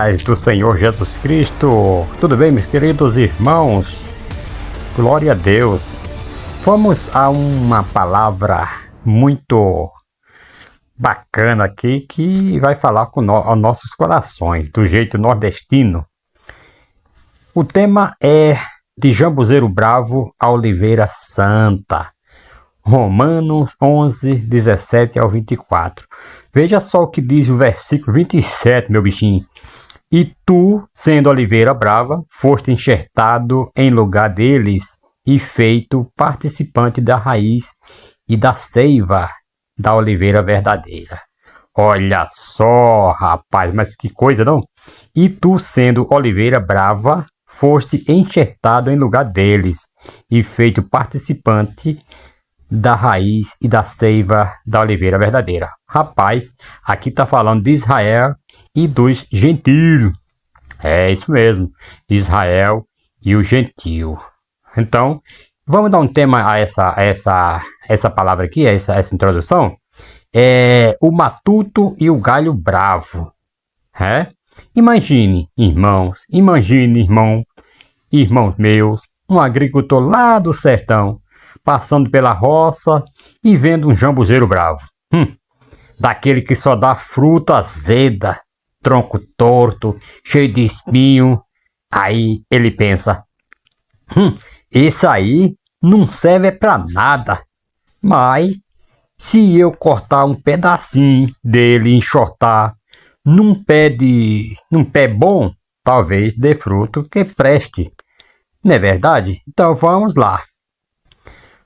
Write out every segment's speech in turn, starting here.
paz do Senhor Jesus Cristo. Tudo bem, meus queridos irmãos? Glória a Deus. Vamos a uma palavra muito bacana aqui que vai falar com aos nossos corações, do jeito nordestino. O tema é de Jambuzeiro Bravo a Oliveira Santa. Romanos 11, 17 ao 24. Veja só o que diz o versículo 27, meu bichinho. E tu, sendo oliveira brava, foste enxertado em lugar deles e feito participante da raiz e da seiva da oliveira verdadeira. Olha só, rapaz, mas que coisa, não? E tu, sendo oliveira brava, foste enxertado em lugar deles e feito participante da raiz e da seiva da oliveira verdadeira. Rapaz, aqui está falando de Israel e dos gentios. É isso mesmo, Israel e o gentio. Então, vamos dar um tema a essa palavra aqui, essa introdução. É o matuto e o galho bravo. É? Imagine, irmãos, irmãos meus, um agricultor lá do sertão, passando pela roça e vendo um jambuzeiro bravo. Daquele que só dá fruta azeda, tronco torto, cheio de espinho. Aí ele pensa, esse aí não serve pra nada. Mas se eu cortar um pedacinho dele e enxotar num pé bom, talvez dê fruto que preste. Não é verdade? Então vamos lá.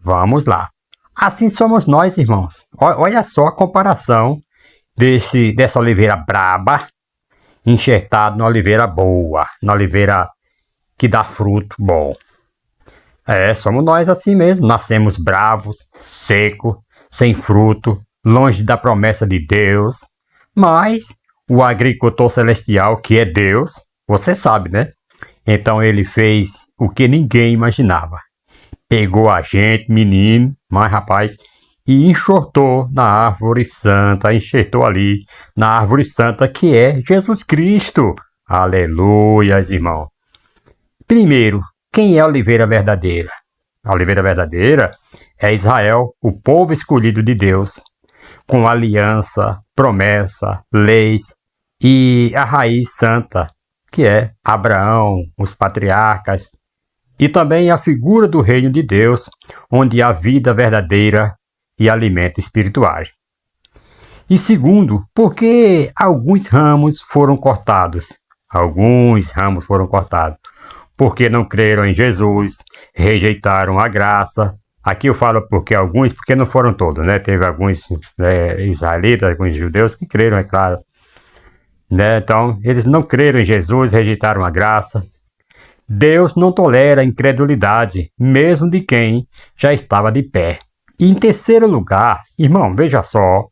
Vamos lá. Assim somos nós, irmãos. Olha só a comparação dessa oliveira braba enxertada na oliveira boa, na oliveira que dá fruto bom. Somos nós assim mesmo. Nascemos bravos, secos, sem fruto, longe da promessa de Deus. Mas o agricultor celestial, que é Deus, você sabe, né? Então ele fez o que ninguém imaginava. Pegou a gente, menino, mas rapaz, e enxertou na árvore santa, enxertou ali na árvore santa que é Jesus Cristo. Aleluia, irmão. Primeiro, quem é a oliveira verdadeira? A oliveira verdadeira é Israel, o povo escolhido de Deus, com aliança, promessa, leis e a raiz santa, que é Abraão, os patriarcas, e também a figura do reino de Deus, onde há vida verdadeira e alimento espiritual. E segundo, porque alguns ramos foram cortados. Alguns ramos foram cortados. Porque não creram em Jesus, rejeitaram a graça. Aqui eu falo porque alguns, porque não foram todos, né? Teve alguns israelitas, alguns judeus que creram, é claro. Né? Então, eles não creram em Jesus, rejeitaram a graça. Deus não tolera a incredulidade, mesmo de quem já estava de pé. E em terceiro lugar, irmão, veja só,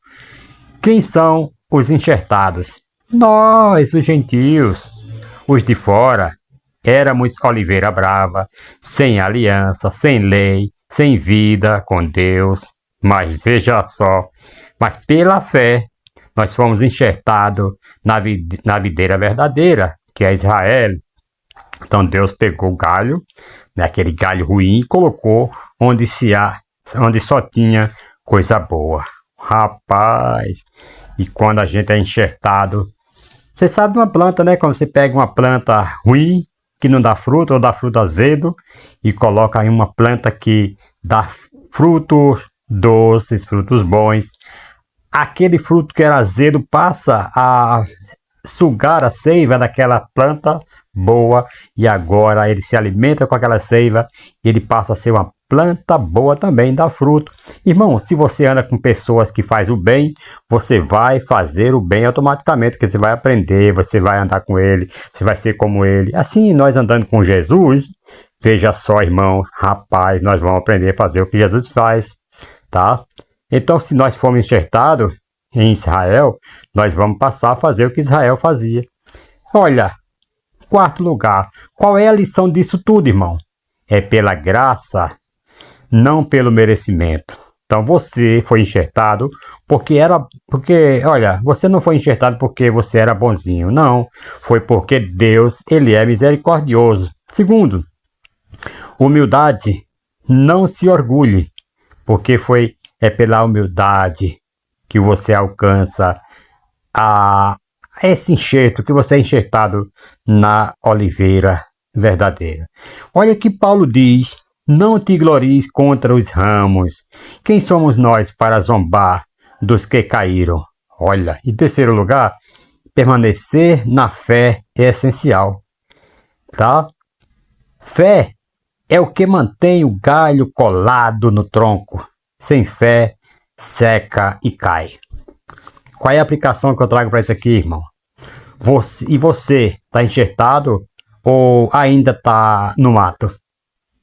quem são os enxertados? Nós, os gentios, os de fora, éramos oliveira brava, sem aliança, sem lei, sem vida com Deus. Mas veja só, mas pela fé, nós fomos enxertados na videira verdadeira, que é Israel. Então Deus pegou o galho, né, aquele galho ruim, e colocou onde só tinha coisa boa. Rapaz, e quando a gente é enxertado, você sabe de uma planta, né? Quando você pega uma planta ruim, que não dá fruto, ou dá fruto azedo, e coloca em uma planta que dá frutos doces, frutos bons, aquele fruto que era azedo passa a sugar a seiva daquela planta boa, e agora ele se alimenta com aquela seiva e ele passa a ser uma planta boa também, dá fruto. Irmão, se você anda com pessoas que fazem o bem, você vai fazer o bem automaticamente, porque você vai aprender, você vai andar com ele, você vai ser como ele. Assim, nós andando com Jesus, veja só, irmãos, rapaz, nós vamos aprender a fazer o que Jesus faz, tá? Então, se nós formos enxertados em Israel, nós vamos passar a fazer o que Israel fazia. Olha, quarto lugar, qual é a lição disso tudo, irmão? É pela graça, não pelo merecimento. Então você foi enxertado olha, você não foi enxertado porque você era bonzinho, não. Foi porque Deus, ele é misericordioso. Segundo, humildade, não se orgulhe, porque é pela humildade que você alcança esse enxerto, que você é enxertado na oliveira verdadeira. Olha que Paulo diz: não te glories contra os ramos. Quem somos nós para zombar dos que caíram? Olha, em terceiro lugar, permanecer na fé é essencial, tá? Fé é o que mantém o galho colado no tronco. Sem fé, seca e cai. Qual é a aplicação que eu trago para isso aqui, irmão? Você está enxertado ou ainda está no mato?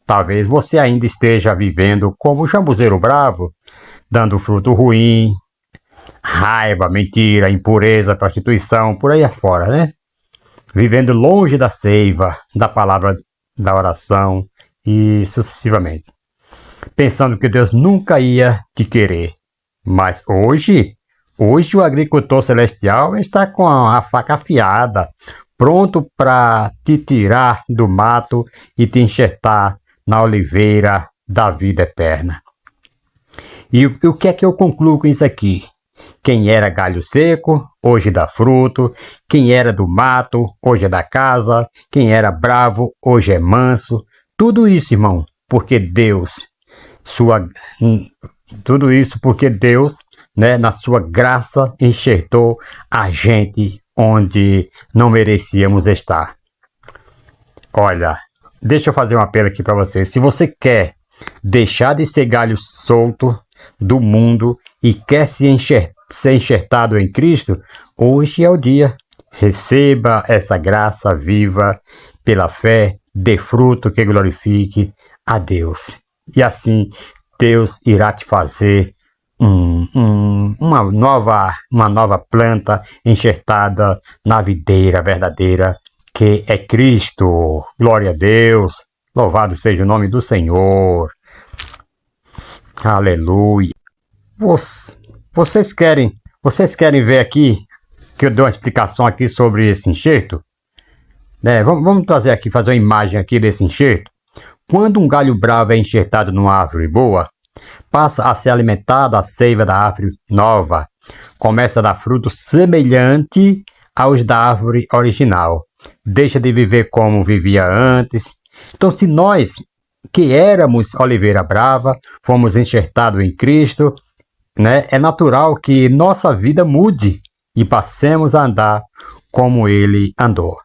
Talvez você ainda esteja vivendo como o jambuzeiro bravo, dando fruto ruim, raiva, mentira, impureza, prostituição, por aí afora, né? Vivendo longe da seiva, da palavra, da oração e sucessivamente. Pensando que Deus nunca ia te querer. Mas hoje o agricultor celestial está com a faca afiada, pronto para te tirar do mato e te enxertar na oliveira da vida eterna. E o que é que eu concluo com isso aqui? Quem era galho seco, hoje dá fruto. Quem era do mato, hoje é da casa. Quem era bravo, hoje é manso. Tudo isso, irmão, porque Deus, né, na sua graça, enxertou a gente onde não merecíamos estar. Olha, deixa eu fazer um apelo aqui para você. Se você quer deixar de ser galho solto do mundo e quer ser enxertado em Cristo, hoje é o dia. Receba essa graça viva pela fé, dê fruto que glorifique a Deus. E assim Deus irá te fazer uma nova planta enxertada na videira verdadeira, que é Cristo. Glória a Deus. Louvado seja o nome do Senhor. Aleluia. Vocês querem ver aqui que eu dou uma explicação aqui sobre esse enxerto? Vamos trazer aqui, fazer uma imagem aqui desse enxerto. Quando um galho bravo é enxertado numa árvore boa, passa a se alimentar da seiva da árvore nova, começa a dar frutos semelhante aos da árvore original, deixa de viver como vivia antes. Então, se nós, que éramos oliveira brava, fomos enxertados em Cristo, né, é natural que nossa vida mude e passemos a andar como ele andou.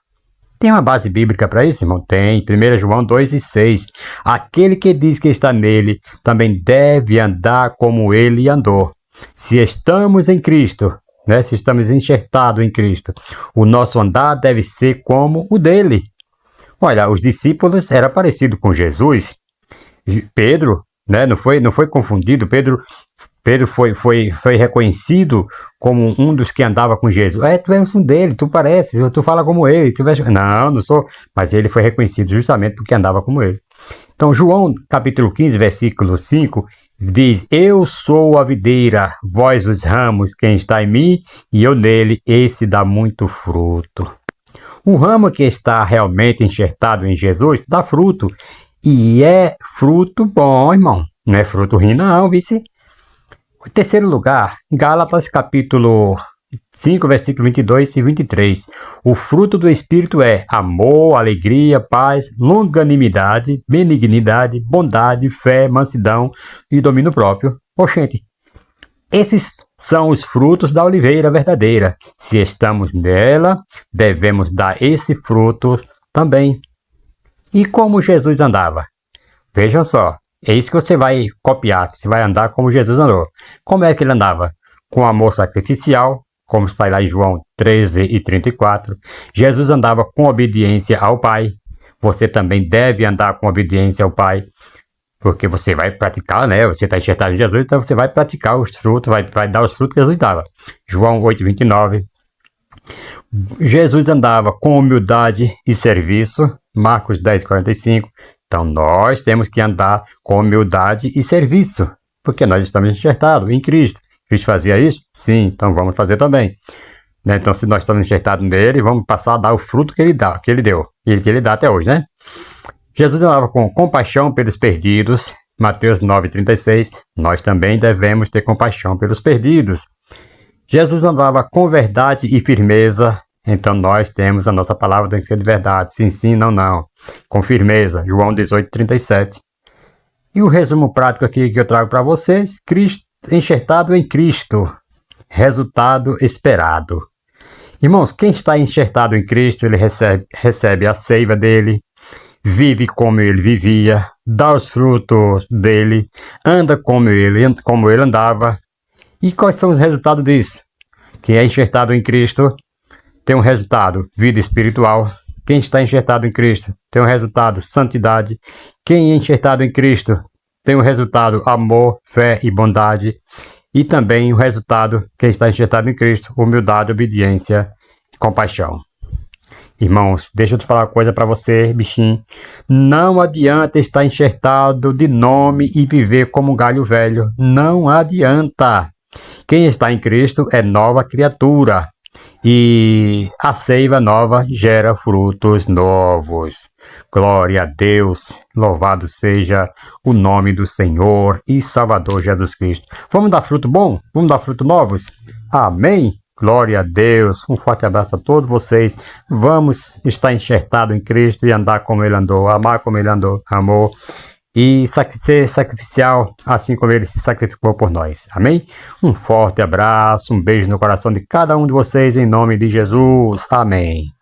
Tem uma base bíblica para isso, irmão? Tem. 1 João 2:6. Aquele que diz que está nele também deve andar como ele andou. Se estamos em Cristo, né? Se estamos enxertados em Cristo, o nosso andar deve ser como o dele. Olha, os discípulos eram parecidos com Jesus. Pedro, né? Não foi confundido. Pedro foi reconhecido como um dos que andava com Jesus. Tu és um dele, tu pareces, tu fala como ele. Não sou. Mas ele foi reconhecido justamente porque andava como ele. Então, João, capítulo 15, versículo 5, diz: eu sou a videira, vós os ramos, quem está em mim e eu nele, esse dá muito fruto. O ramo que está realmente enxertado em Jesus dá fruto. E é fruto bom, irmão. Não é fruto ruim, não, vice. Em terceiro lugar, Gálatas capítulo 5, versículo 22 e 23. O fruto do Espírito é amor, alegria, paz, longanimidade, benignidade, bondade, fé, mansidão e domínio próprio. Oxente, esses são os frutos da oliveira verdadeira. Se estamos nela, devemos dar esse fruto também. E como Jesus andava? Veja só. É isso que você vai copiar, você vai andar como Jesus andou. Como é que ele andava? Com amor sacrificial, como está lá em João 13:34. Jesus andava com obediência ao Pai. Você também deve andar com obediência ao Pai, porque você vai praticar, né? Você está enxertado em Jesus, então você vai praticar os frutos, vai dar os frutos que Jesus dava. João 8:29. Jesus andava com humildade e serviço. Marcos 10:45. Então, nós temos que andar com humildade e serviço. Porque nós estamos enxertados em Cristo. Cristo fazia isso? Sim, então vamos fazer também. Né? Então, se nós estamos enxertados nele, vamos passar a dar o fruto que ele dá, que ele deu, e que ele dá até hoje, né? Jesus andava com compaixão pelos perdidos, Mateus 9,36, nós também devemos ter compaixão pelos perdidos. Jesus andava com verdade e firmeza, então nós temos a nossa palavra tem que ser de verdade, sim, sim, não, não, com firmeza, João 18,37. E o resumo prático aqui que eu trago para vocês, Cristo, enxertado em Cristo, resultado esperado. Irmãos, quem está enxertado em Cristo, ele recebe a seiva dele, vive como ele vivia, dá os frutos dele, anda como ele andava. E quais são os resultados disso? Quem é enxertado em Cristo tem um resultado, vida espiritual. Quem está enxertado em Cristo tem um resultado, santidade. Quem é enxertado em Cristo tem um resultado, amor, fé e bondade. E também o resultado, quem está enxertado em Cristo, humildade, obediência e compaixão. Irmãos, deixa eu te falar uma coisa para você, bichinho. Não adianta estar enxertado de nome e viver como um galho velho. Não adianta. Quem está em Cristo é nova criatura. E a seiva nova gera frutos novos. Glória a Deus. Louvado seja o nome do Senhor e Salvador Jesus Cristo. Vamos dar fruto bom? Vamos dar fruto novos? Amém? Glória a Deus. Um forte abraço a todos vocês. Vamos estar enxertado em Cristo e andar como Ele andou, amar como Ele andou, amou. E ser sacrificial, assim como Ele se sacrificou por nós. Amém? Um forte abraço, um beijo no coração de cada um de vocês, em nome de Jesus. Amém.